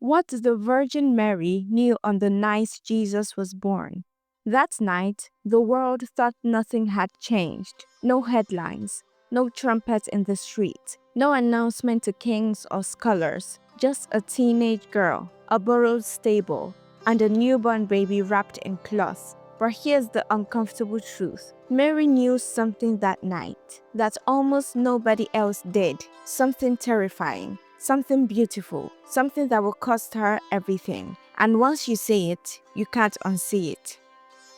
What the Virgin Mary knew on the night Jesus was born. That night, the world thought nothing had changed. No headlines, no trumpets in the street, no announcement to kings or scholars, just a teenage girl, a borrowed stable, and a newborn baby wrapped in cloth. But here's the uncomfortable truth. Mary knew something that night that almost nobody else did. Something terrifying, something beautiful, something that will cost her everything. And once you see it, you can't unsee it.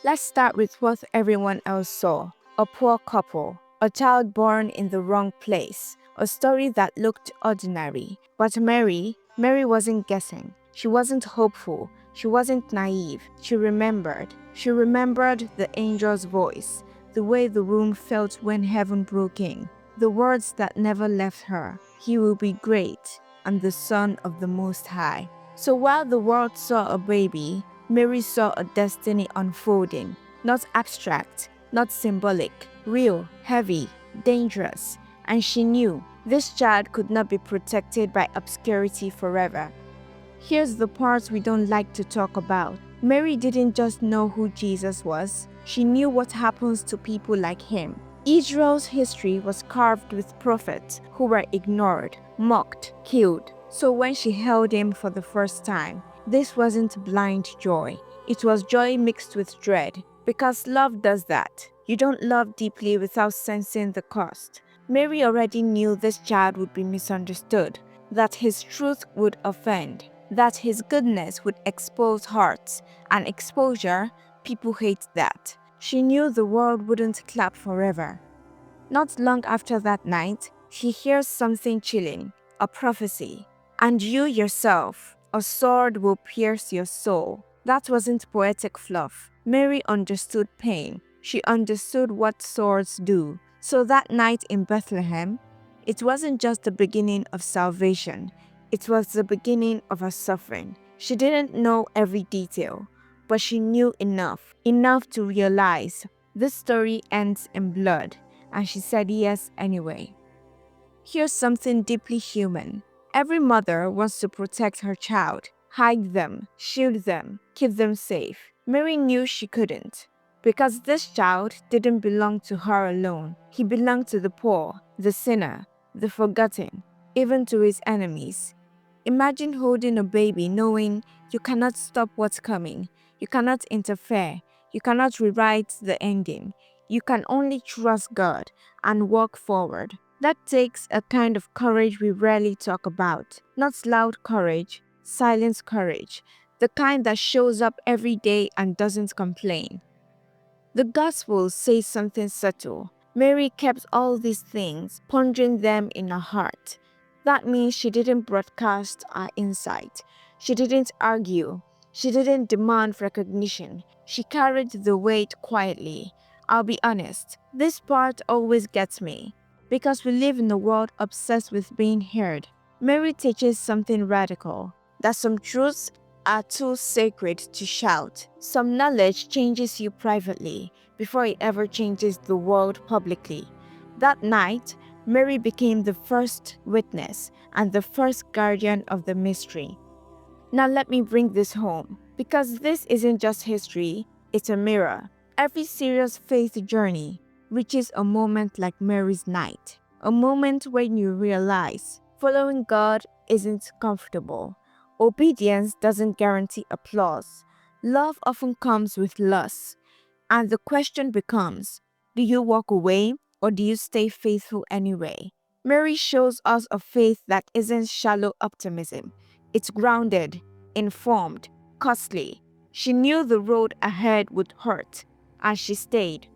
Let's start with what everyone else saw. A poor couple, a child born in the wrong place, a story that looked ordinary. But Mary wasn't guessing. She wasn't hopeful. She wasn't naive. She remembered. She remembered the angel's voice, the way the room felt when heaven broke in, the words that never left her. He will be great and the Son of the Most High. So while the world saw a baby, Mary saw a destiny unfolding, not abstract, not symbolic, real, heavy, dangerous. And she knew this child could not be protected by obscurity forever. Here's the part we don't like to talk about. Mary didn't just know who Jesus was, she knew what happens to people like him. Israel's history was carved with prophets who were ignored, mocked, killed. So when she held him for the first time, this wasn't blind joy. It was joy mixed with dread. Because love does that. You don't love deeply without sensing the cost. Mary already knew this child would be misunderstood, that his truth would offend, that his goodness would expose hearts, and exposure, people hate that. She knew the world wouldn't clap forever. Not long after that night, she hears something chilling, a prophecy. And you yourself, a sword will pierce your soul. That wasn't poetic fluff. Mary understood pain. She understood what swords do. So that night in Bethlehem, it wasn't just the beginning of salvation. It was the beginning of her suffering. She didn't know every detail, but she knew enough to realize this story ends in blood, and she said yes anyway. Here's something deeply human. Every mother wants to protect her child, hide them, shield them, keep them safe. Mary knew she couldn't, because this child didn't belong to her alone. He belonged to the poor, the sinner, the forgotten, even to his enemies. Imagine holding a baby knowing you cannot stop what's coming, you cannot interfere, you cannot rewrite the ending. You can only trust God and walk forward. That takes a kind of courage we rarely talk about. Not loud courage, silent courage, the kind that shows up every day and doesn't complain. The Gospels say something subtle. Mary kept all these things, pondering them in her heart. That means she didn't broadcast her insight. She didn't argue. She didn't demand recognition. She carried the weight quietly. I'll be honest, this part always gets me, because we live in a world obsessed with being heard. Mary teaches something radical, that some truths are too sacred to shout. Some knowledge changes you privately before it ever changes the world publicly. That night, Mary became the first witness and the first guardian of the mystery. Now let me bring this home, because this isn't just history, it's a mirror. Every serious faith journey reaches a moment like Mary's night, a moment when you realize following God isn't comfortable. Obedience doesn't guarantee applause. Love often comes with loss. And the question becomes, do you walk away or do you stay faithful anyway? Mary shows us a faith that isn't shallow optimism. It's grounded, informed, costly. She knew the road ahead would hurt, and she stayed.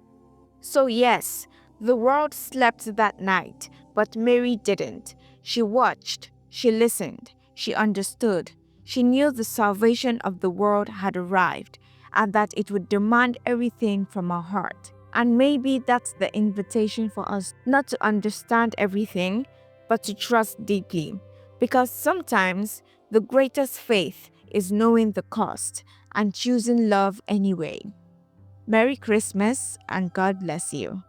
So yes, the world slept that night, but Mary didn't. She watched, she listened, she understood. She knew the salvation of the world had arrived, and that it would demand everything from her heart. And maybe that's the invitation for us, not to understand everything, but to trust deeply. Because sometimes the greatest faith is knowing the cost and choosing love anyway. Merry Christmas and God bless you.